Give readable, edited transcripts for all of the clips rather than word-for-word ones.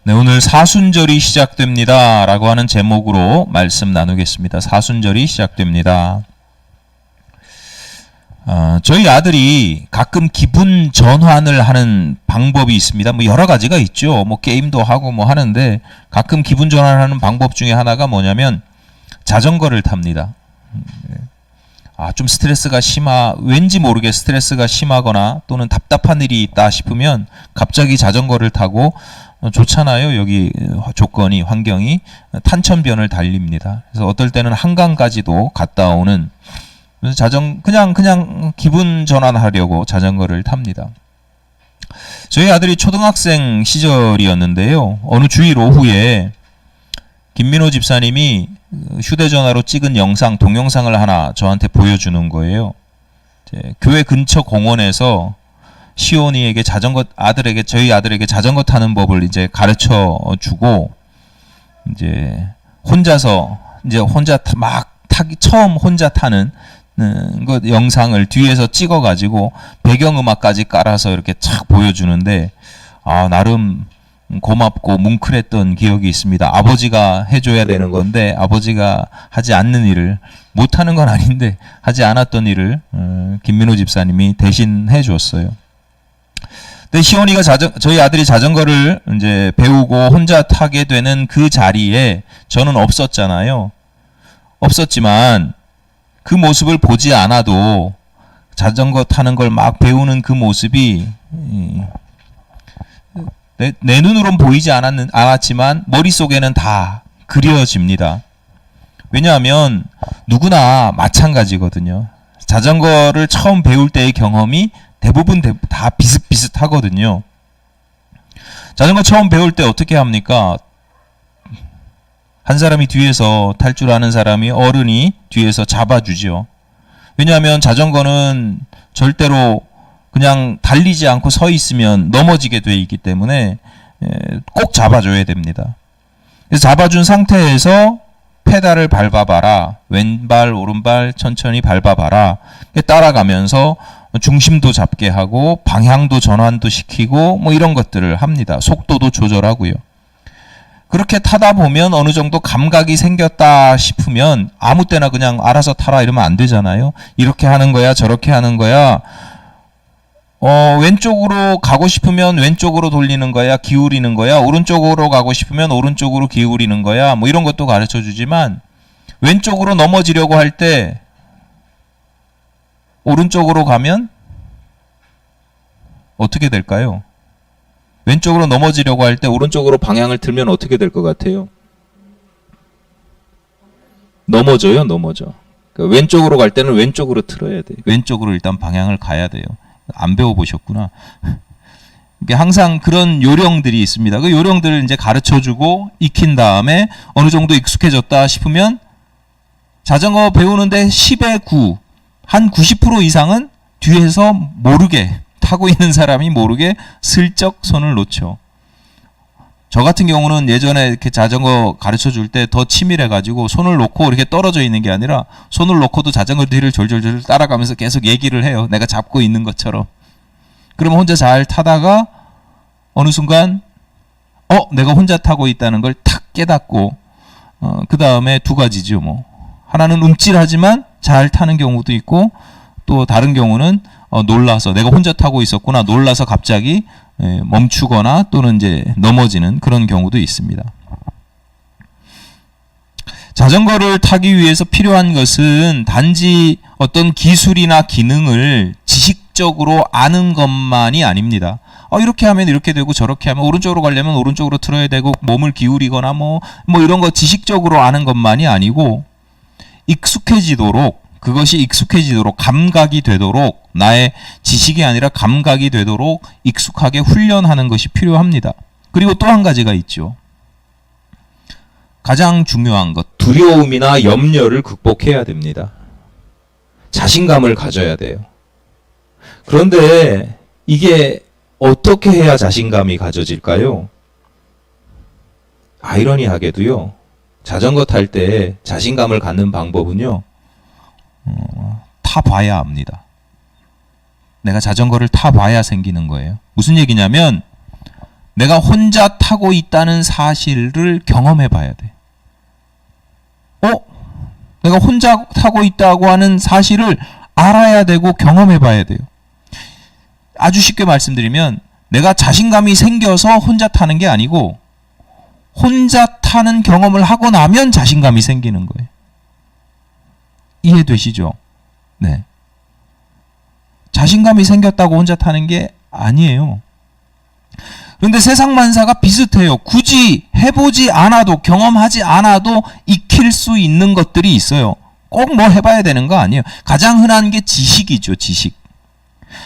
네, 오늘 사순절이 시작됩니다 라고 하는 제목으로 말씀 나누겠습니다. 사순절이 시작됩니다. 저희 아들이 가끔 기분 전환을 하는 방법이 있습니다. 뭐 여러 가지가 있죠. 뭐 게임도 하고 뭐 하는데 가끔 기분 전환하는 방법 중에 하나가 뭐냐면 자전거를 탑니다. 좀 스트레스가 왠지 모르게 스트레스가 심하거나 또는 답답한 일이 있다 싶으면 갑자기 자전거를 타고 좋잖아요. 여기 조건이, 환경이 탄천변을 달립니다. 그래서 어떨 때는 한강까지도 갔다 오는, 그래서 그냥 기분 전환하려고 자전거를 탑니다. 저희 아들이 초등학생 시절이었는데요. 어느 주일 오후에 김민호 집사님이 휴대전화로 찍은 동영상을 하나 저한테 보여주는 거예요. 교회 근처 공원에서 시온이에게 저희 아들에게 자전거 타는 법을 이제 가르쳐 주고, 처음 혼자 타는 그 영상을 뒤에서 찍어가지고 배경음악까지 깔아서 이렇게 착 보여주는데, 나름 고맙고 뭉클했던 기억이 있습니다. 아버지가 해줘야 되는 건데, 아버지가 하지 않는 일을, 못하는 건 아닌데, 하지 않았던 일을 김민호 집사님이 대신 해줬어요. 근데 시온이가 저희 아들이 자전거를 이제 배우고 혼자 타게 되는 그 자리에 저는 없었잖아요. 없었지만 그 모습을 보지 않아도 자전거 타는 걸 막 배우는 그 모습이 내 눈으로는 보이지 않았지만 머릿속에는 다 그려집니다. 왜냐하면 누구나 마찬가지거든요. 자전거를 처음 배울 때의 경험이 대부분 다 비슷하거든요. 자전거 처음 배울 때 어떻게 합니까? 한 사람이 뒤에서 탈 줄 아는 사람이, 어른이 뒤에서 잡아주죠. 왜냐하면 자전거는 절대로 그냥 달리지 않고 서 있으면 넘어지게 돼 있기 때문에 꼭 잡아줘야 됩니다. 그래서 잡아준 상태에서 페달을 밟아봐라. 왼발, 오른발 천천히 밟아봐라. 따라가면서 중심도 잡게 하고 방향도 전환도 시키고 뭐 이런 것들을 합니다. 속도도 조절하고요. 그렇게 타다 보면 어느 정도 감각이 생겼다 싶으면 아무 때나 그냥 알아서 타라 이러면 안 되잖아요. 이렇게 하는 거야, 저렇게 하는 거야. 왼쪽으로 가고 싶으면 왼쪽으로 돌리는 거야, 기울이는 거야. 오른쪽으로 가고 싶으면 오른쪽으로 기울이는 거야. 뭐 이런 것도 가르쳐 주지만, 왼쪽으로 넘어지려고 할 때 오른쪽으로 가면 어떻게 될까요? 왼쪽으로 넘어지려고 할 때 오른쪽으로 방향을 틀면 어떻게 될 것 같아요? 넘어져. 그러니까 왼쪽으로 갈 때는 왼쪽으로 틀어야 돼요. 왼쪽으로 일단 방향을 가야 돼요. 안 배워보셨구나. 항상 그런 요령들이 있습니다. 그 요령들을 이제 가르쳐주고 익힌 다음에 어느 정도 익숙해졌다 싶으면 자전거 배우는데 10에 9, 한 90% 이상은 뒤에서 모르게, 타고 있는 사람이 모르게 슬쩍 손을 놓죠. 저 같은 경우는 예전에 이렇게 자전거 가르쳐 줄 때 더 치밀해가지고 손을 놓고 이렇게 떨어져 있는 게 아니라 손을 놓고도 자전거 뒤를 졸졸졸 따라가면서 계속 얘기를 해요. 내가 잡고 있는 것처럼. 그러면 혼자 잘 타다가 어느 순간 내가 혼자 타고 있다는 걸 탁 깨닫고 그 다음에 두 가지죠. 뭐 하나는 움찔하지만 잘 타는 경우도 있고, 또 다른 경우는 놀라서 내가 혼자 타고 있었구나, 놀라서 갑자기 멈추거나 또는 이제 넘어지는 그런 경우도 있습니다. 자전거를 타기 위해서 필요한 것은 단지 어떤 기술이나 기능을 지식적으로 아는 것만이 아닙니다. 이렇게 하면 이렇게 되고 저렇게 하면 오른쪽으로 가려면 오른쪽으로 틀어야 되고 몸을 기울이거나 뭐 이런 거 지식적으로 아는 것만이 아니고, 그것이 익숙해지도록 감각이 되도록, 나의 지식이 아니라 감각이 되도록 익숙하게 훈련하는 것이 필요합니다. 그리고 또 한 가지가 있죠. 가장 중요한 것, 두려움이나 염려를 극복해야 됩니다. 자신감을 가져야 돼요. 그런데 이게 어떻게 해야 자신감이 가져질까요? 아이러니하게도요, 자전거 탈 때 자신감을 갖는 방법은요, 타봐야 합니다. 내가 자전거를 타봐야 생기는 거예요. 무슨 얘기냐면 내가 혼자 타고 있다는 사실을 경험해 봐야 돼. 내가 혼자 타고 있다고 하는 사실을 알아야 되고 경험해 봐야 돼요. 아주 쉽게 말씀드리면 내가 자신감이 생겨서 혼자 타는 게 아니고 혼자 타는 경험을 하고 나면 자신감이 생기는 거예요. 이해되시죠? 네. 자신감이 생겼다고 혼자 타는 게 아니에요. 그런데 세상 만사가 비슷해요. 굳이 해보지 않아도, 경험하지 않아도 익힐 수 있는 것들이 있어요. 꼭 뭐 해봐야 되는 거 아니에요. 가장 흔한 게 지식이죠, 지식.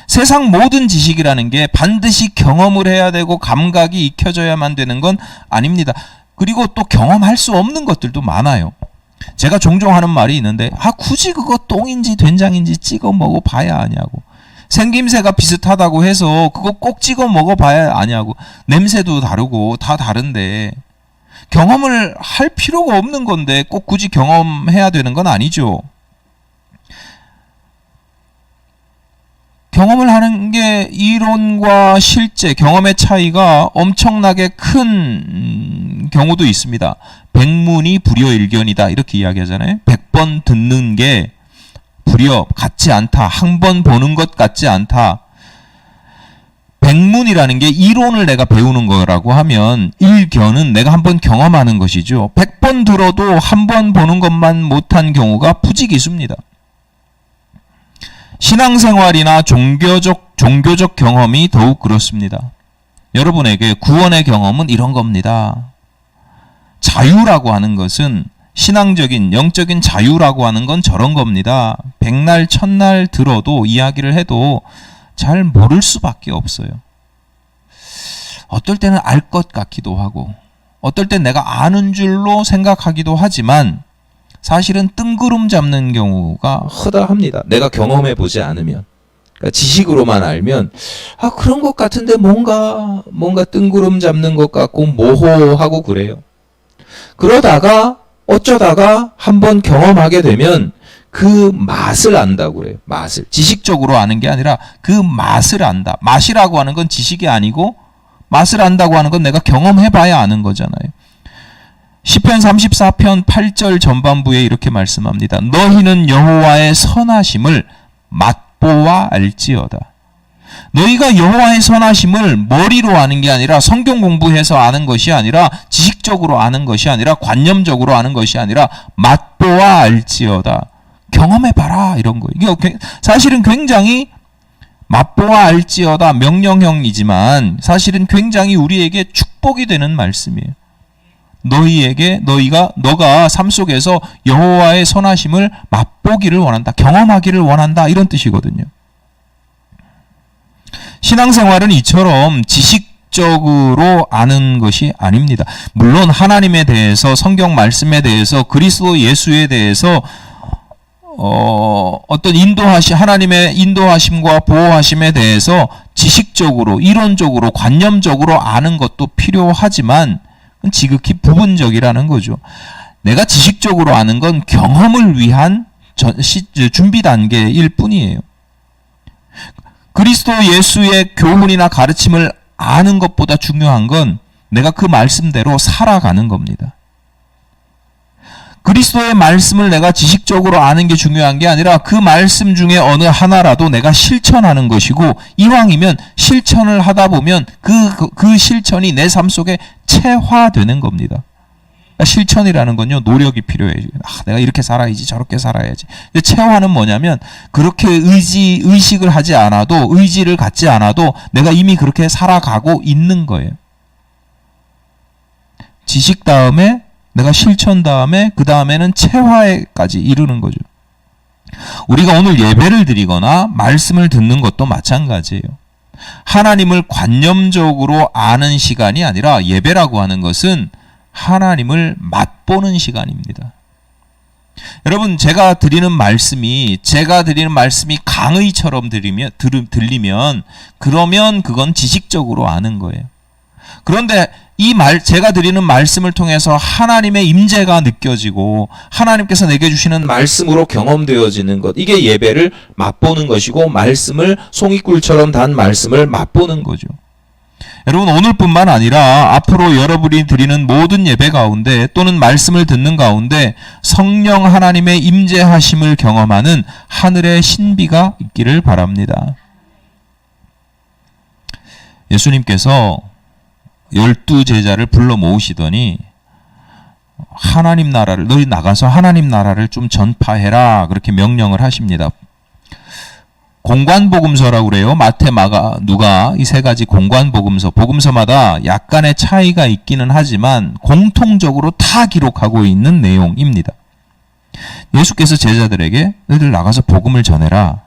세상 모든 지식이라는 게 반드시 경험을 해야 되고 감각이 익혀져야만 되는 건 아닙니다. 그리고 또 경험할 수 없는 것들도 많아요. 제가 종종 하는 말이 있는데 굳이 그거 똥인지 된장인지 찍어 먹어봐야 하냐고. 생김새가 비슷하다고 해서 그거 꼭 찍어 먹어봐야 아냐고. 냄새도 다르고 다 다른데 경험을 할 필요가 없는 건데 꼭 굳이 경험해야 되는 건 아니죠. 경험을 하는 게 이론과 실제 경험의 차이가 엄청나게 큰 경우도 있습니다. 백문이 불여일견이다 이렇게 이야기하잖아요. 100번 듣는 게 같지 않다. 한 번 보는 것 같지 않다. 백문이라는 게 이론을 내가 배우는 거라고 하면 일견은 내가 한번 경험하는 것이죠. 100번 들어도 한 번 보는 것만 못한 경우가 부지기수입니다. 신앙생활이나 종교적 경험이 더욱 그렇습니다. 여러분에게 구원의 경험은 이런 겁니다. 자유라고 하는 것은 신앙적인 영적인 자유라고 하는 건 저런 겁니다. 백날 천날 들어도 이야기를 해도 잘 모를 수밖에 없어요. 어떨 때는 알 것 같기도 하고 어떨 땐 내가 아는 줄로 생각하기도 하지만 사실은 뜬구름 잡는 경우가 허다합니다. 내가 경험해 보지 않으면. 그러니까 지식으로만 알면 그런 것 같은데 뭔가 뜬구름 잡는 것 같고 모호하고 그래요. 그러다가 어쩌다가 한번 경험하게 되면 그 맛을 안다고 그래요. 맛을. 지식적으로 아는 게 아니라 그 맛을 안다. 맛이라고 하는 건 지식이 아니고 맛을 안다고 하는 건 내가 경험해봐야 아는 거잖아요. 시편 34편 8절 전반부에 이렇게 말씀합니다. 너희는 여호와의 선하심을 맛보아 알지어다. 너희가 여호와의 선하심을 머리로 아는 게 아니라 성경 공부해서 아는 것이 아니라 지식적으로 아는 것이 아니라 관념적으로 아는 것이 아니라 맛보아 알지어다. 경험해봐라 이런 거. 이게 사실은 굉장히 맛보아 알지어다 명령형이지만 사실은 굉장히 우리에게 축복이 되는 말씀이에요. 너가 삶 속에서 여호와의 선하심을 맛보기를 원한다. 경험하기를 원한다. 이런 뜻이거든요. 신앙생활은 이처럼 지식적으로 아는 것이 아닙니다. 물론 하나님에 대해서 성경 말씀에 대해서 그리스도 예수에 대해서 어떤 하나님의 인도하심과 보호하심에 대해서 지식적으로 이론적으로 관념적으로 아는 것도 필요하지만 지극히 부분적이라는 거죠. 내가 지식적으로 아는 건 경험을 위한 준비 단계일 뿐이에요. 그리스도 예수의 교훈이나 가르침을 아는 것보다 중요한 건 내가 그 말씀대로 살아가는 겁니다. 그리스도의 말씀을 내가 지식적으로 아는 게 중요한 게 아니라 그 말씀 중에 어느 하나라도 내가 실천하는 것이고 이왕이면 실천을 하다 보면 그 실천이 내 삶 속에 체화되는 겁니다. 실천이라는 건요, 노력이 필요해요. 내가 이렇게 살아야지, 저렇게 살아야지. 체화는 뭐냐면, 그렇게 의식을 하지 않아도, 의지를 갖지 않아도, 내가 이미 그렇게 살아가고 있는 거예요. 지식 다음에, 내가 실천 다음에, 그 다음에는 체화에까지 이르는 거죠. 우리가 오늘 예배를 드리거나, 말씀을 듣는 것도 마찬가지예요. 하나님을 관념적으로 아는 시간이 아니라, 예배라고 하는 것은, 하나님을 맛보는 시간입니다. 여러분, 제가 드리는 말씀이 강의처럼 들리면 그러면 그건 지식적으로 아는 거예요. 그런데 제가 드리는 말씀을 통해서 하나님의 임재가 느껴지고 하나님께서 내게 주시는 말씀으로 경험되어지는 것, 이게 예배를 맛보는 것이고 말씀을 송이꿀처럼 단 말씀을 맛보는 거죠. 여러분, 오늘뿐만 아니라 앞으로 여러분이 드리는 모든 예배 가운데 또는 말씀을 듣는 가운데 성령 하나님의 임재하심을 경험하는 하늘의 신비가 있기를 바랍니다. 예수님께서 12제자를 불러 모으시더니 하나님 나라를, 너희 나가서 하나님 나라를 좀 전파해라, 그렇게 명령을 하십니다. 공관복음서라고 그래요. 마태, 마가, 누가, 이 세 가지 공관복음서, 복음서마다 약간의 차이가 있기는 하지만 공통적으로 다 기록하고 있는 내용입니다. 예수께서 제자들에게 너희들 나가서 복음을 전해라.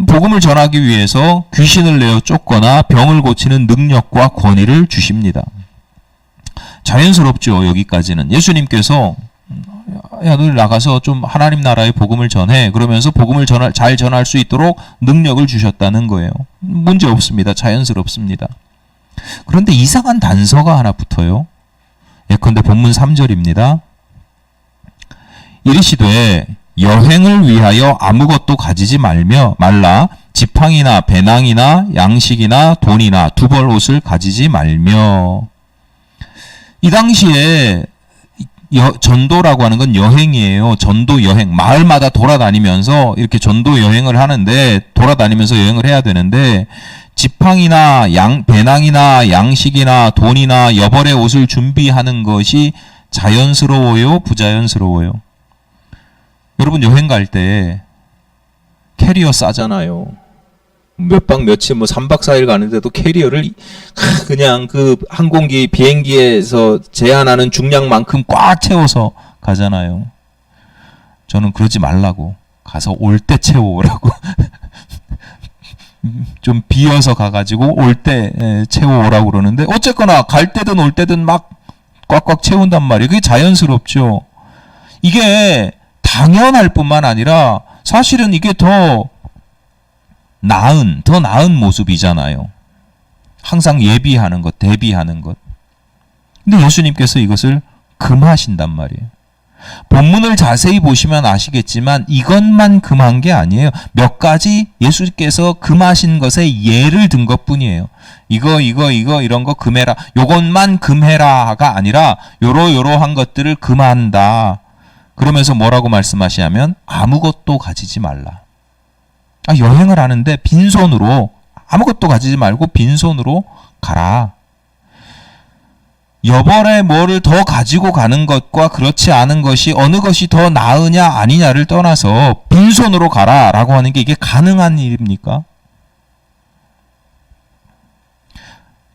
복음을 전하기 위해서 귀신을 내어 쫓거나 병을 고치는 능력과 권위를 주십니다. 자연스럽죠. 여기까지는. 예수님께서 야, 너희 나가서 좀 하나님 나라의 복음을 전해. 그러면서 복음을 잘 전할 수 있도록 능력을 주셨다는 거예요. 문제 없습니다. 자연스럽습니다. 그런데 이상한 단서가 하나 붙어요. 예컨대 본문 3절입니다. 이르시되 여행을 위하여 아무것도 가지지 말라. 지팡이나 배낭이나 양식이나 돈이나 두벌 옷을 가지지 말며. 이 당시에 전도라고 하는 건 여행이에요. 전도 여행. 마을마다 돌아다니면서 이렇게 전도 여행을 하는데, 돌아다니면서 여행을 해야 되는데, 지팡이나 배낭이나 양식이나 돈이나 여벌의 옷을 준비하는 것이 자연스러워요? 부자연스러워요? 여러분, 여행 갈 때 캐리어 싸잖아요. 몇 박 며칠, 3박 4일 가는데도 캐리어를 그냥 그 항공기, 비행기에서 제한하는 중량만큼 꽉 채워서 가잖아요. 저는 그러지 말라고, 가서 올 때 채워오라고. 좀 비어서 가가지고 올 때 채워오라고 그러는데, 어쨌거나 갈 때든 올 때든 막 꽉꽉 채운단 말이에요. 그게 자연스럽죠. 이게 당연할 뿐만 아니라 사실은 이게 더 나은 모습이잖아요. 항상 예비하는 것, 대비하는 것. 근데 예수님께서 이것을 금하신단 말이에요. 본문을 자세히 보시면 아시겠지만 이것만 금한 게 아니에요. 몇 가지 예수께서 금하신 것에 예를 든 것뿐이에요. 이거 이런 거 금해라. 요것만 금해라가 아니라 요러한 것들을 금한다. 그러면서 뭐라고 말씀하시냐면 아무것도 가지지 말라. 여행을 하는데 빈손으로, 아무것도 가지지 말고 빈손으로 가라. 여벌에 뭐를 더 가지고 가는 것과 그렇지 않은 것이 어느 것이 더 나으냐 아니냐를 떠나서 빈손으로 가라라고 하는 게 이게 가능한 일입니까?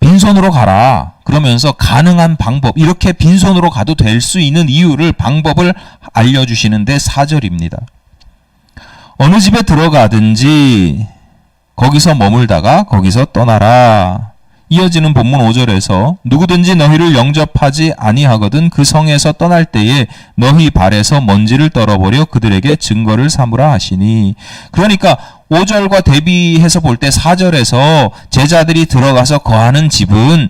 빈손으로 가라. 그러면서 가능한 방법, 이렇게 빈손으로 가도 될 수 있는 이유를, 방법을 알려주시는데 4절입니다. 어느 집에 들어가든지 거기서 머물다가 거기서 떠나라. 이어지는 본문 5절에서 누구든지 너희를 영접하지 아니하거든 그 성에서 떠날 때에 너희 발에서 먼지를 떨어버려 그들에게 증거를 삼으라 하시니. 그러니까 5절과 대비해서 볼 때 4절에서 제자들이 들어가서 거하는 집은,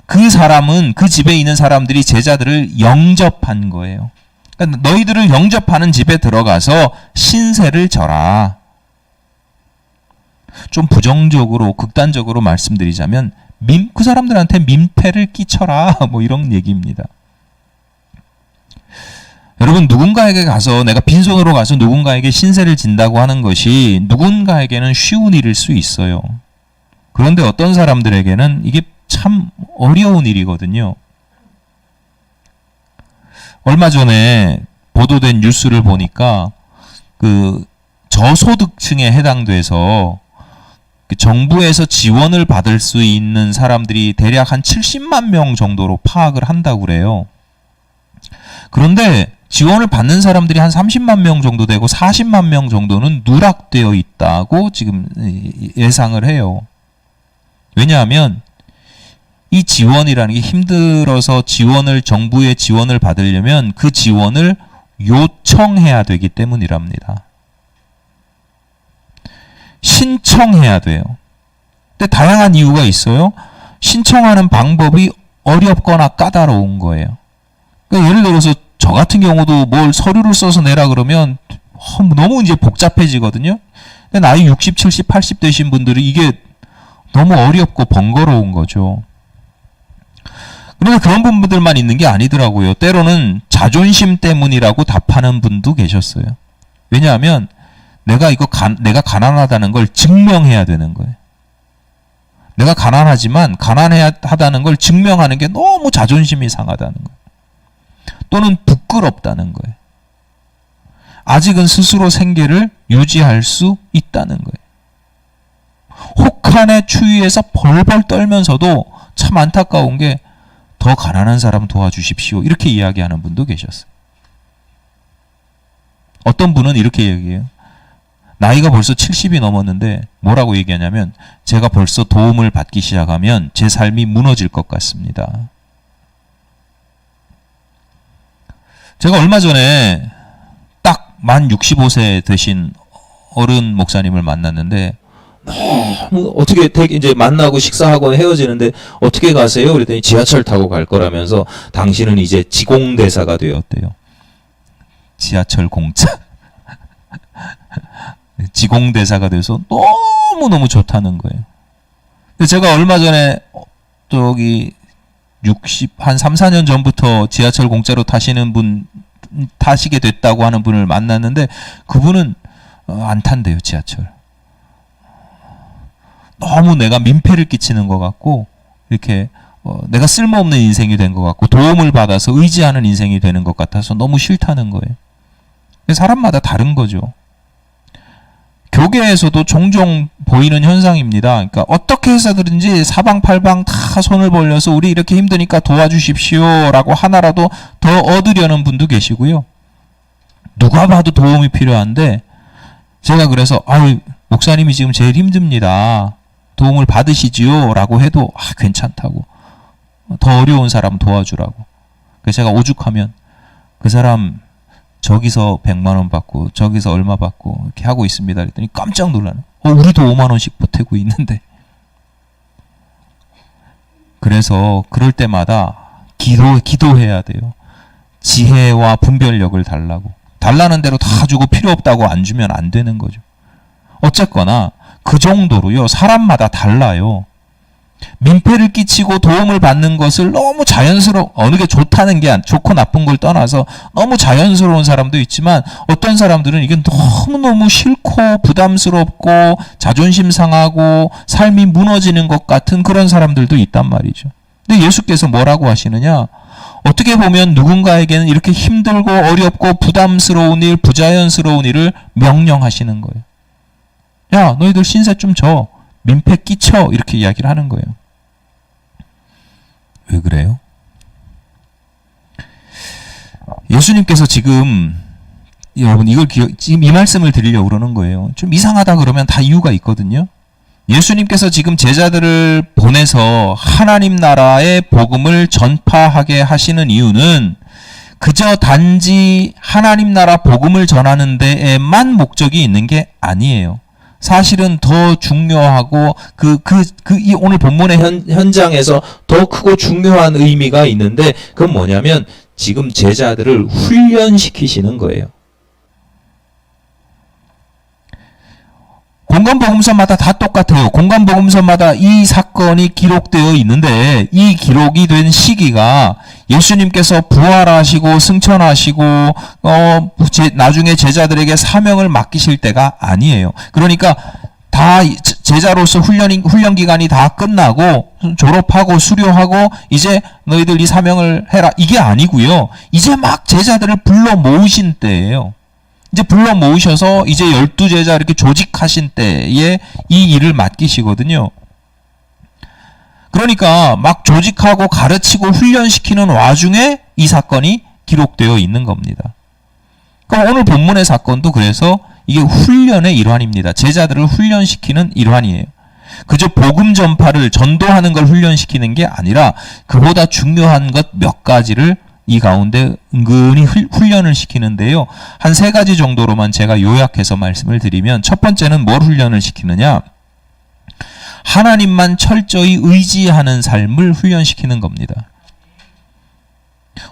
그 사람은, 그 집에 있는 사람들이 제자들을 영접한 거예요. 그러니까 너희들을 영접하는 집에 들어가서 신세를 져라. 좀 부정적으로, 극단적으로 말씀드리자면 그 사람들한테 민폐를 끼쳐라, 이런 얘기입니다. 여러분, 누군가에게 가서, 내가 빈손으로 가서 누군가에게 신세를 진다고 하는 것이 누군가에게는 쉬운 일일 수 있어요. 그런데 어떤 사람들에게는 이게 참 어려운 일이거든요. 얼마 전에 보도된 뉴스를 보니까 그 저소득층에 해당돼서 정부에서 지원을 받을 수 있는 사람들이 대략 한 70만 명 정도로 파악을 한다고 그래요. 그런데 지원을 받는 사람들이 한 30만 명 정도 되고 40만 명 정도는 누락되어 있다고 지금 예상을 해요. 왜냐하면 이 지원이라는 게, 힘들어서 정부의 지원을 받으려면 그 지원을 요청해야 되기 때문이랍니다. 신청해야 돼요. 근데 다양한 이유가 있어요. 신청하는 방법이 어렵거나 까다로운 거예요. 그러니까 예를 들어서 저 같은 경우도 뭘 서류를 써서 내라 그러면 너무 이제 복잡해지거든요. 근데 나이 60, 70, 80 되신 분들이 이게 너무 어렵고 번거로운 거죠. 그런데 그런 분들만 있는 게 아니더라고요. 때로는 자존심 때문이라고 답하는 분도 계셨어요. 왜냐하면 내가 가난하다는 걸 증명해야 되는 거예요. 내가 가난하지만 가난하다는 걸 증명하는 게 너무 자존심이 상하다는 거예요. 또는 부끄럽다는 거예요. 아직은 스스로 생계를 유지할 수 있다는 거예요. 혹한의 추위에서 벌벌 떨면서도 참 안타까운 게 더 가난한 사람 도와주십시오. 이렇게 이야기하는 분도 계셨어요. 어떤 분은 이렇게 얘기해요. 나이가 벌써 70이 넘었는데 뭐라고 얘기하냐면 제가 벌써 도움을 받기 시작하면 제 삶이 무너질 것 같습니다. 제가 얼마 전에 딱 만 65세 되신 어른 목사님을 만났는데 너무 어떻게 이제 만나고 식사하고 헤어지는데 어떻게 가세요? 그랬더니 지하철 타고 갈 거라면서 당신은 이제 지공대사가 되었대요. 지하철 공짜. 지공대사가 돼서 너무너무 좋다는 거예요. 제가 얼마 전에 한 3, 4년 전부터 지하철 공짜로 타시게 됐다고 하는 분을 만났는데 그분은 안 탄대요, 지하철. 너무 내가 민폐를 끼치는 것 같고 이렇게 내가 쓸모없는 인생이 된 것 같고 도움을 받아서 의지하는 인생이 되는 것 같아서 너무 싫다는 거예요. 사람마다 다른 거죠. 교계에서도 종종 보이는 현상입니다. 그러니까 어떻게 해서든지 사방팔방 다 손을 벌려서 우리 이렇게 힘드니까 도와주십시오라고 하나라도 더 얻으려는 분도 계시고요. 누가 봐도 도움이 필요한데 제가 그래서 목사님이 지금 제일 힘듭니다. 도움을 받으시지요? 라고 해도 괜찮다고. 더 어려운 사람 도와주라고. 그래서 제가 오죽하면 그 사람 저기서 100만 원 받고 저기서 얼마 받고 이렇게 하고 있습니다. 그랬더니 깜짝 놀라는. 우리도 5만 원씩 보태고 있는데. 그래서 그럴 때마다 기도해야 돼요. 지혜와 분별력을 달라는 대로 다 주고 필요 없다고 안 주면 안 되는 거죠. 어쨌거나 그 정도로요. 사람마다 달라요. 민폐를 끼치고 도움을 받는 것을 너무 어느 게 좋고 나쁜 걸 떠나서 너무 자연스러운 사람도 있지만 어떤 사람들은 이게 너무너무 싫고 부담스럽고 자존심 상하고 삶이 무너지는 것 같은 그런 사람들도 있단 말이죠. 근데 예수께서 뭐라고 하시느냐? 어떻게 보면 누군가에게는 이렇게 힘들고 어렵고 부담스러운 일, 부자연스러운 일을 명령하시는 거예요. 야, 너희들 신세 좀 져. 민폐 끼쳐. 이렇게 이야기를 하는 거예요. 왜 그래요? 예수님께서 지금 여러분 지금 이 말씀을 드리려고 그러는 거예요. 좀 이상하다 그러면 다 이유가 있거든요. 예수님께서 지금 제자들을 보내서 하나님 나라의 복음을 전파하게 하시는 이유는 그저 단지 하나님 나라 복음을 전하는 데에만 목적이 있는 게 아니에요. 사실은 더 중요하고 이 오늘 본문의 현장에서 더 크고 중요한 의미가 있는데 그건 뭐냐면 지금 제자들을 훈련시키시는 거예요. 공관복음서마다 다 똑같아요. 공관복음서마다 이 사건이 기록되어 있는데 이 기록이 된 시기가 예수님께서 부활하시고 승천하시고 나중에 제자들에게 사명을 맡기실 때가 아니에요. 그러니까 다 제자로서 훈련 기간이 다 끝나고 졸업하고 수료하고 이제 너희들 이 사명을 해라 이게 아니고요. 이제 막 제자들을 불러 모으신 때예요. 이제 불러 모으셔서 이제 12제자 이렇게 조직하신 때에 이 일을 맡기시거든요. 그러니까 막 조직하고 가르치고 훈련시키는 와중에 이 사건이 기록되어 있는 겁니다. 그럼 오늘 본문의 사건도 그래서 이게 훈련의 일환입니다. 제자들을 훈련시키는 일환이에요. 그저 복음 전도하는 걸 훈련시키는 게 아니라 그보다 중요한 것 몇 가지를 이 가운데 은근히 훈련을 시키는데요. 한 3가지 정도로만 제가 요약해서 말씀을 드리면 첫 번째는 뭘 훈련을 시키느냐? 하나님만 철저히 의지하는 삶을 훈련시키는 겁니다.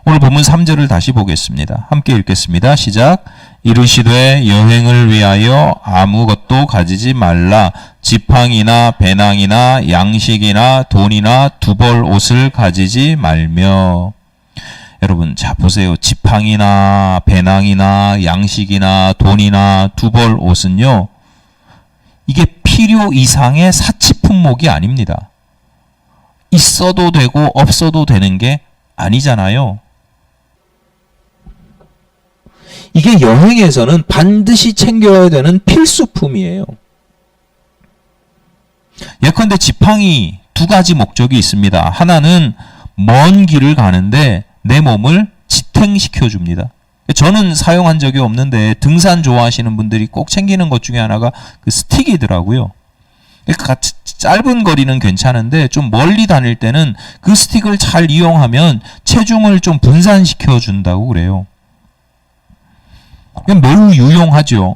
오늘 본문 3절을 다시 보겠습니다. 함께 읽겠습니다. 시작. 이르시되 여행을 위하여 아무것도 가지지 말라. 지팡이나 배낭이나 양식이나 돈이나 두벌 옷을 가지지 말며. 여러분, 자 보세요. 지팡이나 배낭이나 양식이나 돈이나 두벌 옷은요, 이게 필요 이상의 사치품목이 아닙니다. 있어도 되고 없어도 되는 게 아니잖아요. 이게 여행에서는 반드시 챙겨야 되는 필수품이에요. 예컨대 지팡이 두 가지 목적이 있습니다. 하나는 먼 길을 가는데 내 몸을 지탱시켜 줍니다. 저는 사용한 적이 없는데 등산 좋아하시는 분들이 꼭 챙기는 것 중에 하나가 그 스틱이더라고요. 짧은 거리는 괜찮은데 좀 멀리 다닐 때는 그 스틱을 잘 이용하면 체중을 좀 분산시켜 준다고 그래요. 매우 유용하죠.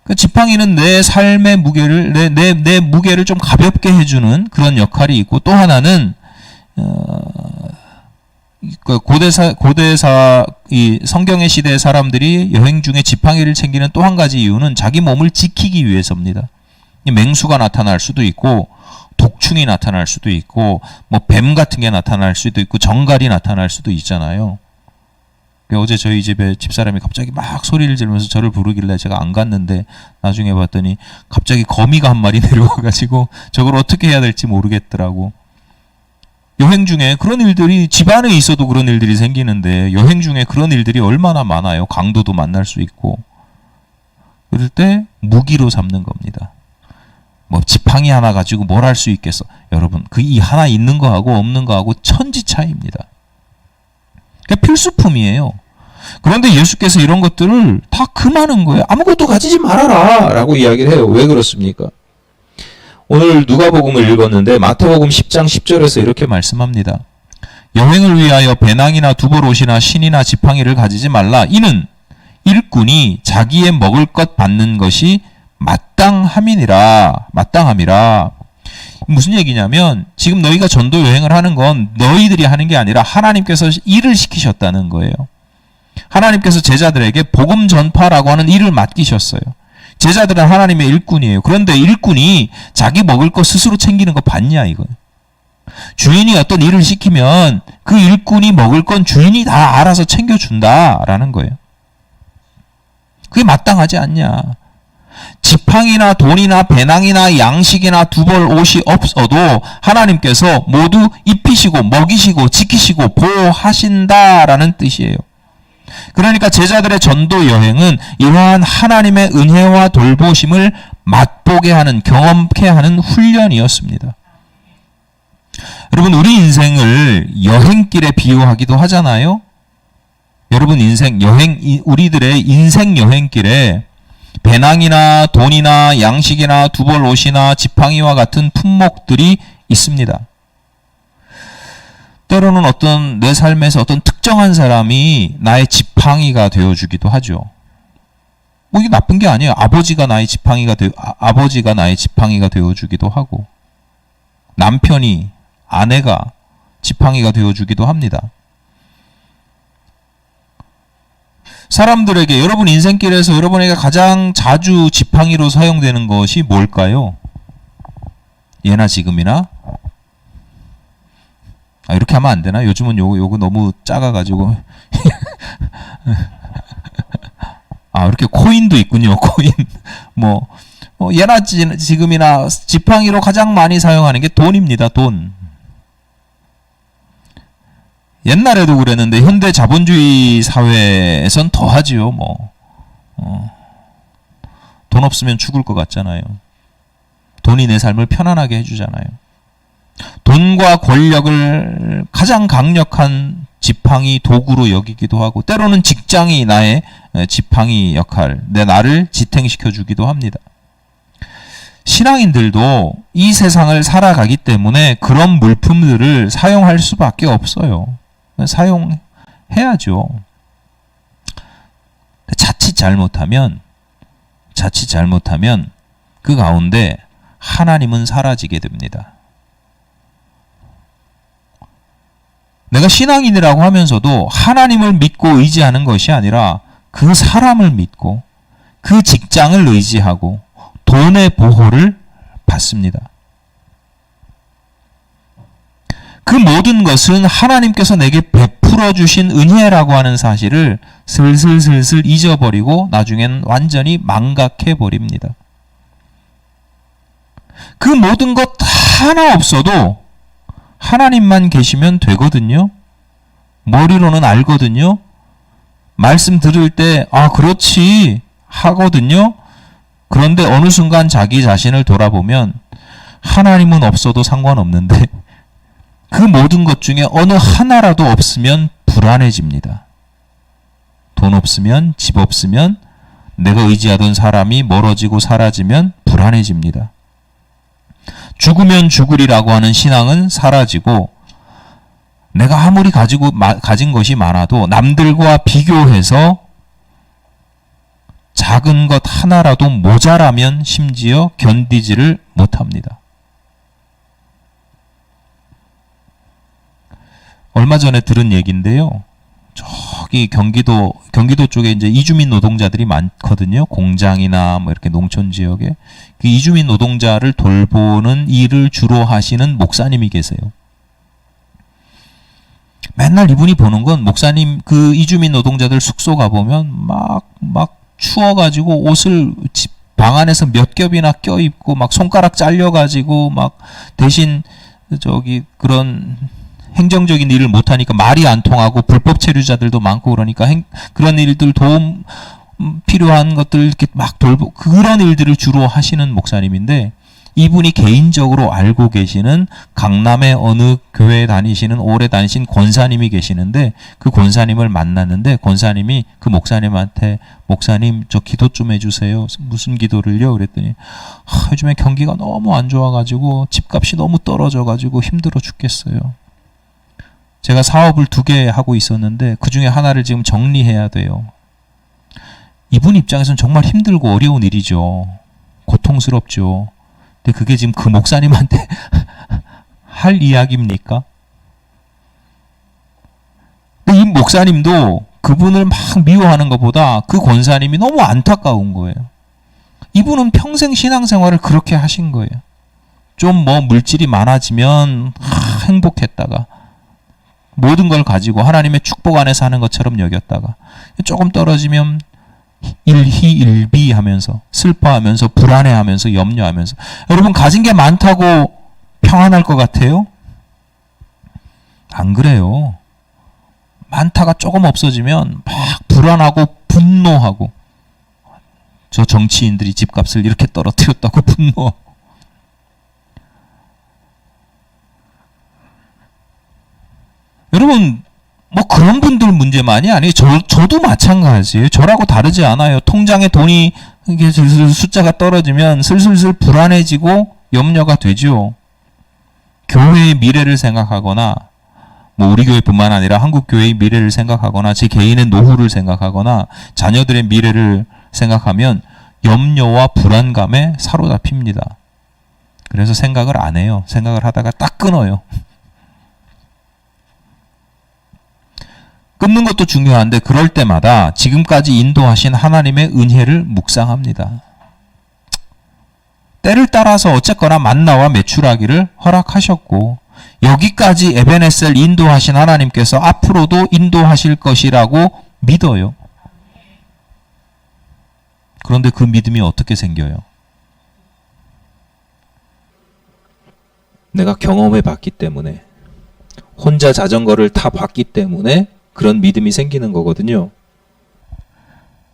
그 지팡이는 내 삶의 무게를 내 무게를 좀 가볍게 해주는 그런 역할이 있고, 또 하나는 고대사 이 성경의 시대의 사람들이 여행 중에 지팡이를 챙기는 또 한 가지 이유는 자기 몸을 지키기 위해서입니다. 맹수가 나타날 수도 있고, 독충이 나타날 수도 있고, 뭐 뱀 같은 게 나타날 수도 있고, 정갈이 나타날 수도 있잖아요. 어제 저희 집에 집사람이 갑자기 막 소리를 지르면서 저를 부르길래 제가 안 갔는데, 나중에 봤더니 갑자기 거미가 한 마리 내려와가지고 저걸 어떻게 해야 될지 모르겠더라고. 여행 중에 그런 일들이, 집안에 있어도 그런 일들이 생기는데 여행 중에 그런 일들이 얼마나 많아요. 강도도 만날 수 있고. 그럴 때 무기로 삼는 겁니다. 뭐 지팡이 하나 가지고 뭘 할 수 있겠어. 여러분, 그 이 하나 있는 거하고 없는 거하고 천지 차이입니다. 필수품이에요. 그런데 예수께서 이런 것들을 다 금하는 거예요. 아무것도 가지지 말아라 라고 이야기를 해요. 왜 그렇습니까? 오늘 누가복음을 읽었는데 마태복음 10장 10절에서 이렇게 말씀합니다. 여행을 위하여 배낭이나 두벌 옷이나 신이나 지팡이를 가지지 말라. 이는 일꾼이 자기의 먹을 것 받는 것이 마땅함이니라. 마땅함이라. 무슨 얘기냐면 지금 너희가 전도 여행을 하는 건 너희들이 하는 게 아니라 하나님께서 일을 시키셨다는 거예요. 하나님께서 제자들에게 복음 전파라고 하는 일을 맡기셨어요. 제자들은 하나님의 일꾼이에요. 그런데 일꾼이 자기 먹을 거 스스로 챙기는 거 봤냐 이거예요. 주인이 어떤 일을 시키면 그 일꾼이 먹을 건 주인이 다 알아서 챙겨준다라는 거예요. 그게 마땅하지 않냐. 지팡이나 돈이나 배낭이나 양식이나 두벌 옷이 없어도 하나님께서 모두 입히시고 먹이시고 지키시고 보호하신다라는 뜻이에요. 그러니까 제자들의 전도 여행은 이러한 하나님의 은혜와 돌보심을 맛보게 하는, 경험케 하는 훈련이었습니다. 여러분, 우리 인생을 여행길에 비유하기도 하잖아요. 여러분, 우리들의 인생 여행길에 배낭이나 돈이나 양식이나 두벌 옷이나 지팡이와 같은 품목들이 있습니다. 때로는 내 삶에서 어떤 특정한 사람이 나의 지팡이가 되어주기도 하죠. 뭐 이게 나쁜 게 아니에요. 아버지가 나의 지팡이가 되어주기도 하고, 남편이, 아내가 지팡이가 되어주기도 합니다. 사람들에게, 여러분 인생길에서 여러분에게 가장 자주 지팡이로 사용되는 것이 뭘까요? 예나 지금이나? 이렇게 하면 안 되나? 요즘은 요거 너무 작아가지고. 이렇게 코인도 있군요. 코인. 예나 지금이나 지팡이로 가장 많이 사용하는 게 돈입니다. 돈. 옛날에도 그랬는데 현대 자본주의 사회에선 더 하지요. 돈 없으면 죽을 것 같잖아요. 돈이 내 삶을 편안하게 해주잖아요. 돈과 권력을 가장 강력한 지팡이 도구로 여기기도 하고, 때로는 직장이 나의 지팡이 역할, 나를 지탱시켜 주기도 합니다. 신앙인들도 이 세상을 살아가기 때문에 그런 물품들을 사용할 수밖에 없어요. 사용해야죠. 자칫 잘못하면 그 가운데 하나님은 사라지게 됩니다. 내가 신앙인이라고 하면서도 하나님을 믿고 의지하는 것이 아니라 그 사람을 믿고 그 직장을 의지하고 돈의 보호를 받습니다. 그 모든 것은 하나님께서 내게 베풀어 주신 은혜라고 하는 사실을 슬슬 잊어버리고 나중엔 완전히 망각해 버립니다. 그 모든 것 하나 없어도 하나님만 계시면 되거든요. 머리로는 알거든요. 말씀 들을 때 그렇지 하거든요. 그런데 어느 순간 자기 자신을 돌아보면 하나님은 없어도 상관없는데 그 모든 것 중에 어느 하나라도 없으면 불안해집니다. 돈 없으면, 집 없으면, 내가 의지하던 사람이 멀어지고 사라지면 불안해집니다. 죽으면 죽으리라고 하는 신앙은 사라지고 내가 아무리 가진 것이 많아도 남들과 비교해서 작은 것 하나라도 모자라면 심지어 견디지를 못합니다. 얼마 전에 들은 얘기인데요. 저기 경기도 쪽에 이제 이주민 노동자들이 많거든요. 공장이나 뭐 이렇게 농촌 지역에 그 이주민 노동자를 돌보는 일을 주로 하시는 목사님이 계세요. 맨날 이분이 보는 건 목사님 그 이주민 노동자들 숙소 가보면 막 추워가지고 옷을 방 안에서 몇 겹이나 껴입고 막 손가락 잘려가지고 막 대신 저기 그런 행정적인 일을 못하니까 말이 안 통하고 불법 체류자들도 많고 그러니까 그런 일들 도움 필요한 것들 이렇게 막 돌보 그런 일들을 주로 하시는 목사님인데 이분이 개인적으로 알고 계시는 강남의 어느 교회에 다니시는 오래 다니신 권사님이 계시는데 그 권사님을 만났는데 권사님이 그 목사님한테 목사님 저 기도 좀 해주세요. 무슨 기도를요? 그랬더니 요즘에 경기가 너무 안 좋아가지고 집값이 너무 떨어져가지고 힘들어 죽겠어요. 제가 사업을 2개 하고 있었는데 그 중에 하나를 지금 정리해야 돼요. 이분 입장에서는 정말 힘들고 어려운 일이죠. 고통스럽죠. 근데 그게 지금 그 목사님한테 할 이야기입니까? 근데 이 목사님도 그분을 막 미워하는 것보다 그 권사님이 너무 안타까운 거예요. 이분은 평생 신앙생활을 그렇게 하신 거예요. 좀 뭐 물질이 많아지면 행복했다가 모든 걸 가지고 하나님의 축복 안에 사는 것처럼 여겼다가 조금 떨어지면 일희일비 하면서 슬퍼하면서 불안해하면서 염려하면서 여러분 가진 게 많다고 평안할 것 같아요? 안 그래요. 많다가 조금 없어지면 막 불안하고 분노하고 저 정치인들이 집값을 이렇게 떨어뜨렸다고 분노하고 여러분 뭐 그런 분들 문제만이 아니에요. 저도 마찬가지예요. 저라고 다르지 않아요. 통장에 돈이 이게 슬슬 숫자가 떨어지면 슬슬 불안해지고 염려가 되죠. 교회의 미래를 생각하거나 뭐 우리 교회뿐만 아니라 한국 교회의 미래를 생각하거나 제 개인의 노후를 생각하거나 자녀들의 미래를 생각하면 염려와 불안감에 사로잡힙니다. 그래서 생각을 안 해요. 생각을 하다가 딱 끊어요. 끊는 것도 중요한데 그럴 때마다 지금까지 인도하신 하나님의 은혜를 묵상합니다. 때를 따라서 어쨌거나 만나와 메추라기를 허락하셨고 여기까지 에베네셀 인도하신 하나님께서 앞으로도 인도하실 것이라고 믿어요. 그런데 그 믿음이 어떻게 생겨요? 내가 경험해 봤기 때문에 혼자 자전거를 타 봤기 때문에 그런 믿음이 생기는 거거든요.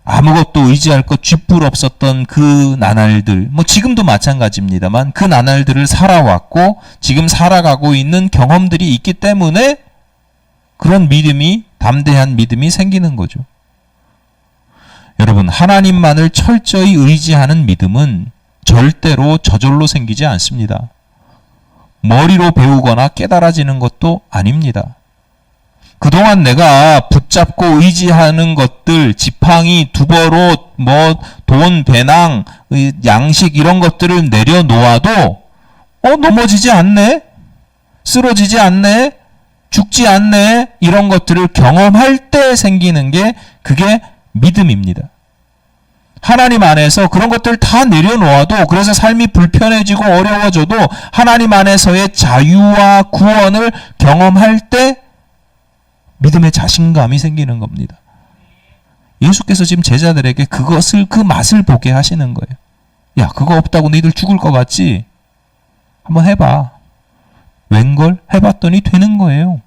아무것도 의지할 것 쥐뿔 없었던 그 나날들, 뭐 지금도 마찬가지입니다만 그 나날들을 살아왔고 지금 살아가고 있는 경험들이 있기 때문에 그런 믿음이 담대한 믿음이 생기는 거죠. 여러분 하나님만을 철저히 의지하는 믿음은 절대로 저절로 생기지 않습니다. 머리로 배우거나 깨달아지는 것도 아닙니다. 그동안 내가 붙잡고 의지하는 것들, 지팡이, 두버롯, 뭐 돈, 배낭, 양식 이런 것들을 내려놓아도 넘어지지 않네? 쓰러지지 않네? 죽지 않네 이런 것들을 경험할 때 생기는 게 그게 믿음입니다. 하나님 안에서 그런 것들 다 내려놓아도 그래서 삶이 불편해지고 어려워져도 하나님 안에서의 자유와 구원을 경험할 때 믿음의 자신감이 생기는 겁니다. 예수께서 지금 제자들에게 그 맛을 보게 하시는 거예요. 야, 그거 없다고 너희들 죽을 것 같지? 한번 해봐. 웬걸? 해봤더니 되는 거예요.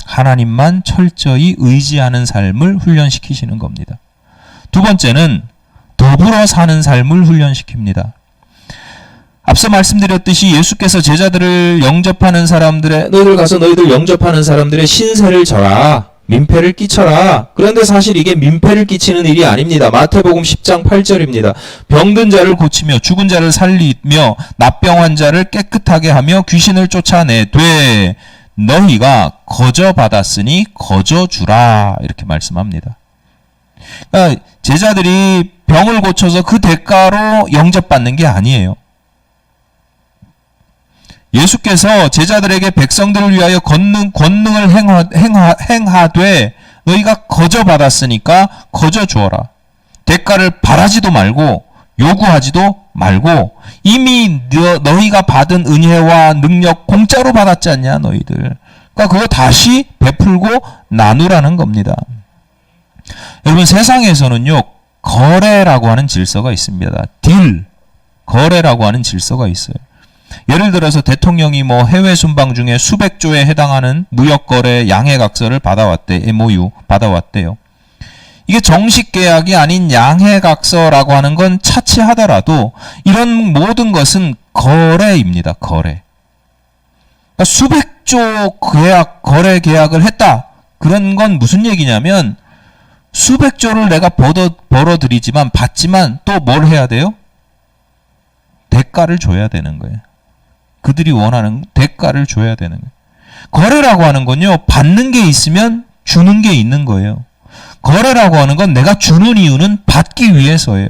하나님만 철저히 의지하는 삶을 훈련시키시는 겁니다. 두 번째는 더불어 사는 삶을 훈련시킵니다. 앞서 말씀드렸듯이 예수께서 제자들을 영접하는 사람들의 너희들 가서 너희들 영접하는 사람들의 신세를 져라. 민폐를 끼쳐라. 그런데 사실 이게 민폐를 끼치는 일이 아닙니다. 마태복음 10장 8절입니다. 병든 자를 고치며 죽은 자를 살리며 납병 환자를 깨끗하게 하며 귀신을 쫓아내되 너희가 거저 받았으니 거저 주라. 이렇게 말씀합니다. 그러니까 제자들이 병을 고쳐서 그 대가로 영접받는 게 아니에요. 예수께서 제자들에게 백성들을 위하여 권능을 행하되 너희가 거저 받았으니까 거저 주어라. 대가를 바라지도 말고 요구하지도 말고 이미 너희가 받은 은혜와 능력 공짜로 받았지 않냐 너희들. 그러니까 그거 다시 베풀고 나누라는 겁니다. 여러분 세상에서는요 거래라고 하는 질서가 있습니다. 딜, 거래라고 하는 질서가 있어요. 예를 들어서 대통령이 뭐 해외 순방 중에 수백 조에 해당하는 무역거래 양해각서를 받아왔대, MOU 받아왔대요. 이게 정식 계약이 아닌 양해각서라고 하는 건 차치하더라도 이런 모든 것은 거래입니다. 거래. 그러니까 수백 조 거래 계약을 했다. 그런 건 무슨 얘기냐면 수백 조를 내가 벌어들이지만 받지만 또 뭘 해야 돼요? 대가를 줘야 되는 거예요. 그들이 원하는 대가를 줘야 되는 거예요. 거래라고 하는 건요. 받는 게 있으면 주는 게 있는 거예요. 거래라고 하는 건 내가 주는 이유는 받기 위해서예요.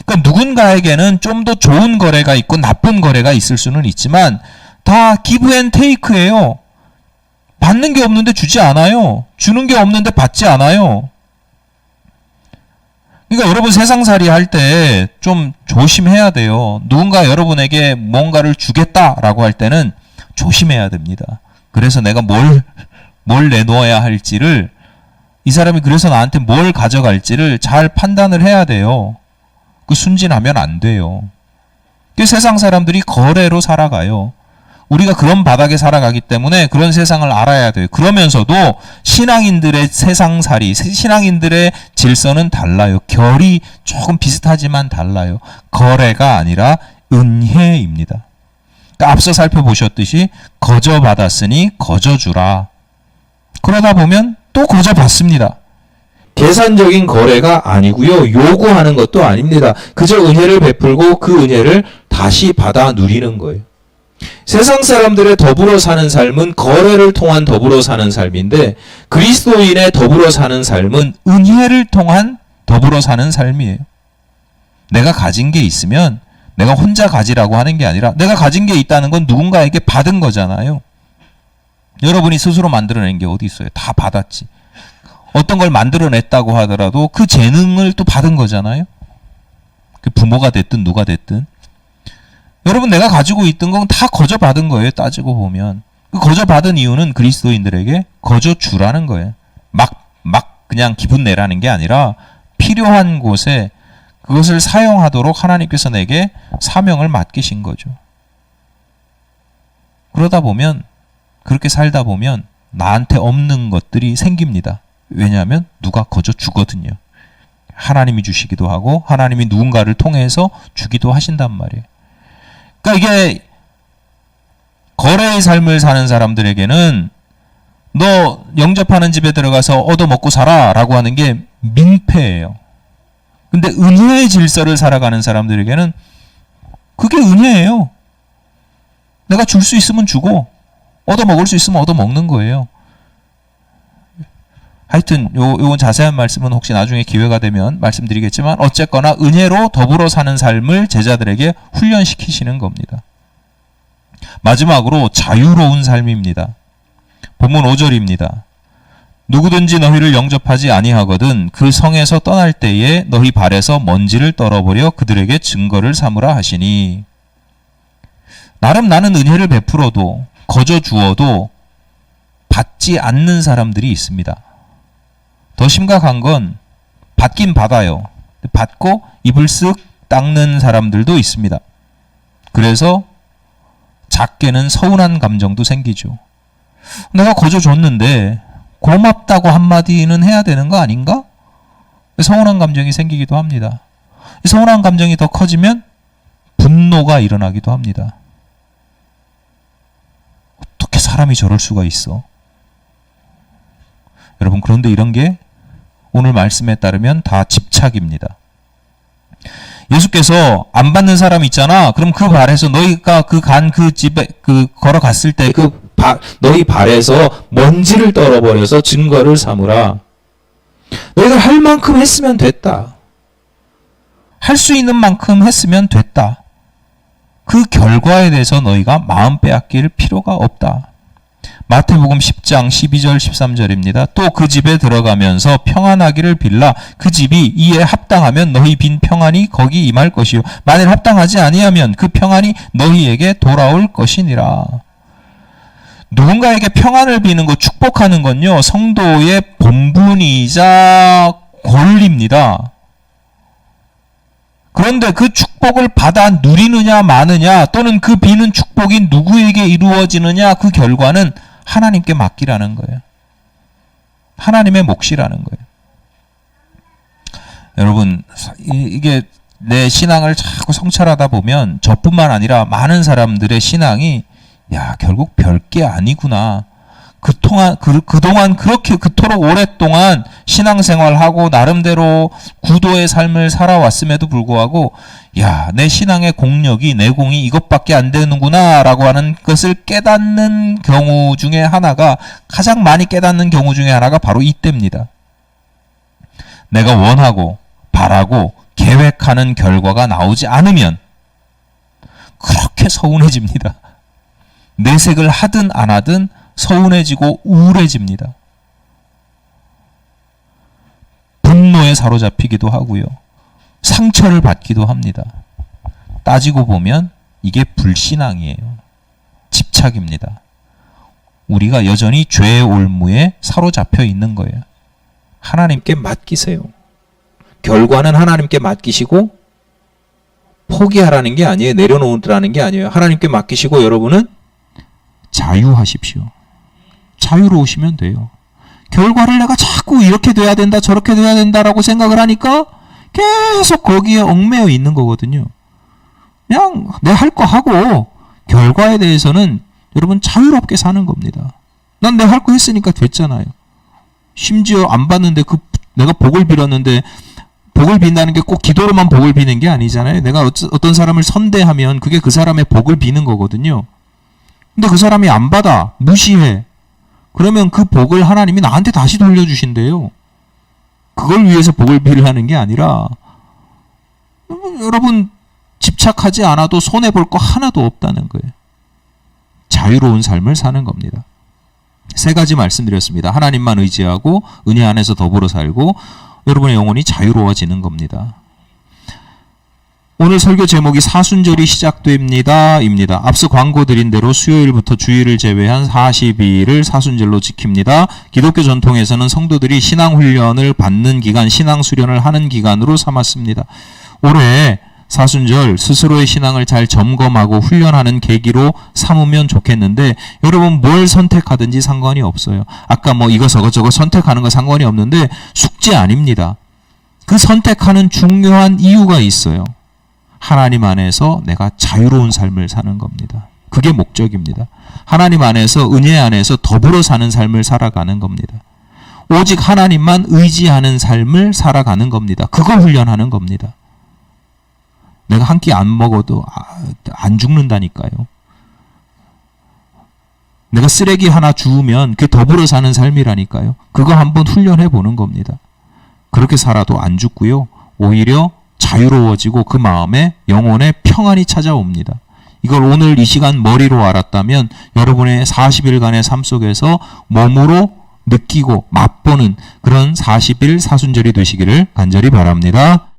그러니까 누군가에게는 좀 더 좋은 거래가 있고 나쁜 거래가 있을 수는 있지만 다 기브 앤 테이크예요. 받는 게 없는데 주지 않아요. 주는 게 없는데 받지 않아요. 그러니까 여러분 세상살이 할 때 좀 조심해야 돼요. 누군가 여러분에게 뭔가를 주겠다라고 할 때는 조심해야 됩니다. 그래서 내가 뭘 내놓아야 할지를 이 사람이 그래서 나한테 뭘 가져갈지를 잘 판단을 해야 돼요. 그 순진하면 안 돼요. 그 세상 사람들이 거래로 살아가요. 우리가 그런 바닥에 살아가기 때문에 그런 세상을 알아야 돼요. 그러면서도 신앙인들의 세상살이, 신앙인들의 질서는 달라요. 결이 조금 비슷하지만 달라요. 거래가 아니라 은혜입니다. 그러니까 앞서 살펴보셨듯이 거저 받았으니 거저 주라. 그러다 보면 또 거저 받습니다. 계산적인 거래가 아니고요. 요구하는 것도 아닙니다. 그저 은혜를 베풀고 그 은혜를 다시 받아 누리는 거예요. 세상 사람들의 더불어 사는 삶은 거래를 통한 더불어 사는 삶인데 그리스도인의 더불어 사는 삶은 은혜를 통한 더불어 사는 삶이에요. 내가 가진 게 있으면 내가 혼자 가지라고 하는 게 아니라 내가 가진 게 있다는 건 누군가에게 받은 거잖아요. 여러분이 스스로 만들어낸 게 어디 있어요? 다 받았지. 어떤 걸 만들어냈다고 하더라도 그 재능을 또 받은 거잖아요. 그 부모가 됐든 누가 됐든. 여러분 내가 가지고 있던 건 다 거저 받은 거예요. 따지고 보면. 그 거저 받은 이유는 그리스도인들에게 거저 주라는 거예요. 막 그냥 기분 내라는 게 아니라 필요한 곳에 그것을 사용하도록 하나님께서 내게 사명을 맡기신 거죠. 그러다 보면 그렇게 살다 보면 나한테 없는 것들이 생깁니다. 왜냐하면 누가 거저 주거든요. 하나님이 주시기도 하고 하나님이 누군가를 통해서 주기도 하신단 말이에요. 그러니까 이게 거래의 삶을 사는 사람들에게는 너 영접하는 집에 들어가서 얻어먹고 살아 라고 하는 게 민폐예요. 근데 은혜의 질서를 살아가는 사람들에게는 그게 은혜예요. 내가 줄 수 있으면 주고 얻어먹을 수 있으면 얻어먹는 거예요. 하여튼 요건 자세한 말씀은 혹시 나중에 기회가 되면 말씀드리겠지만 어쨌거나 은혜로 더불어 사는 삶을 제자들에게 훈련시키시는 겁니다. 마지막으로 자유로운 삶입니다. 본문 5절입니다. 누구든지 너희를 영접하지 아니하거든 그 성에서 떠날 때에 너희 발에서 먼지를 떨어버려 그들에게 증거를 삼으라 하시니. 나름 나는 은혜를 베풀어도 거저 주어도 받지 않는 사람들이 있습니다. 더 심각한 건 받긴 받아요. 받고 입을 쓱 닦는 사람들도 있습니다. 그래서 작게는 서운한 감정도 생기죠. 내가 거저 줬는데 고맙다고 한마디는 해야 되는 거 아닌가? 서운한 감정이 생기기도 합니다. 서운한 감정이 더 커지면 분노가 일어나기도 합니다. 어떻게 사람이 저럴 수가 있어? 여러분, 그런데 이런 게 오늘 말씀에 따르면 다 집착입니다. 예수께서 안 받는 사람 있잖아. 그럼 그 발에서 너희가 그 집에 걸어갔을 때 너희 발에서 먼지를 떨어버려서 증거를 삼으라. 너희가 할 만큼 했으면 됐다. 할 수 있는 만큼 했으면 됐다. 그 결과에 대해서 너희가 마음 빼앗길 필요가 없다. 마태복음 10장 12절 13절입니다. 또 그 집에 들어가면서 평안하기를 빌라. 그 집이 이에 합당하면 너희 빈 평안이 거기 임할 것이요 만일 합당하지 아니하면 그 평안이 너희에게 돌아올 것이니라. 누군가에게 평안을 비는 것, 축복하는 건요, 성도의 본분이자 권리입니다. 그런데 그 축복을 받아 누리느냐 마느냐, 또는 그 비는 축복이 누구에게 이루어지느냐, 그 결과는 하나님께 맡기라는 거예요. 하나님의 몫이라는 거예요. 여러분, 이게 내 신앙을 자꾸 성찰하다 보면 저뿐만 아니라 많은 사람들의 신앙이 결국 별게 아니구나. 그동안 그렇게 그토록 오랫동안 신앙생활하고 나름대로 구도의 삶을 살아왔음에도 불구하고 내 신앙의 공력이, 내 공이 이것밖에 안 되는구나 라고 하는 것을 깨닫는 경우 중에 하나가, 가장 많이 깨닫는 경우 중에 하나가 바로 이때입니다. 내가 원하고 바라고 계획하는 결과가 나오지 않으면 그렇게 서운해집니다. 내색을 하든 안 하든 서운해지고 우울해집니다. 분노에 사로잡히기도 하고요. 상처를 받기도 합니다. 따지고 보면 이게 불신앙이에요. 집착입니다. 우리가 여전히 죄의 올무에 사로잡혀 있는 거예요. 하나님께 맡기세요. 결과는 하나님께 맡기시고 포기하라는 게 아니에요. 내려놓으라는 게 아니에요. 하나님께 맡기시고 여러분은 자유하십시오. 자유로우시면 돼요. 결과를 내가 자꾸 이렇게 돼야 된다, 저렇게 돼야 된다라고 생각을 하니까 계속 거기에 얽매여 있는 거거든요. 그냥 내 할 거 하고 결과에 대해서는 여러분 자유롭게 사는 겁니다. 난 내 할 거 했으니까 됐잖아요. 심지어 안 받는데 내가 복을 빌었는데, 복을 빈다는 게 꼭 기도로만 복을 비는 게 아니잖아요. 내가 어떤 사람을 선대하면 그게 그 사람의 복을 비는 거거든요. 근데 그 사람이 안 받아, 무시해. 그러면 그 복을 하나님이 나한테 다시 돌려주신대요. 그걸 위해서 복을 빌라는 게 아니라, 여러분 집착하지 않아도 손해볼 거 하나도 없다는 거예요. 자유로운 삶을 사는 겁니다. 3가지 말씀드렸습니다. 하나님만 의지하고 은혜 안에서 더불어 살고 여러분의 영혼이 자유로워지는 겁니다. 오늘 설교 제목이 사순절이 시작됩니다 입니다. 앞서 광고 드린 대로 수요일부터 주일을 제외한 40일을 사순절로 지킵니다. 기독교 전통에서는 성도들이 신앙훈련을 받는 기간, 신앙수련을 하는 기간으로 삼았습니다. 올해 사순절 스스로의 신앙을 잘 점검하고 훈련하는 계기로 삼으면 좋겠는데, 여러분 뭘 선택하든지 상관이 없어요. 아까 이거 저거 선택하는 거 상관이 없는데 숙제 아닙니다. 그 선택하는 중요한 이유가 있어요. 하나님 안에서 내가 자유로운 삶을 사는 겁니다. 그게 목적입니다. 하나님 안에서, 은혜 안에서 더불어 사는 삶을 살아가는 겁니다. 오직 하나님만 의지하는 삶을 살아가는 겁니다. 그거 훈련하는 겁니다. 내가 한 끼 안 먹어도 안 죽는다니까요. 내가 쓰레기 하나 주우면 그게 더불어 사는 삶이라니까요. 그거 한번 훈련해 보는 겁니다. 그렇게 살아도 안 죽고요. 오히려 자유로워지고 그 마음에 영혼의 평안이 찾아옵니다. 이걸 오늘 이 시간 머리로 알았다면 여러분의 40일간의 삶 속에서 몸으로 느끼고 맛보는 그런 40일 사순절이 되시기를 간절히 바랍니다.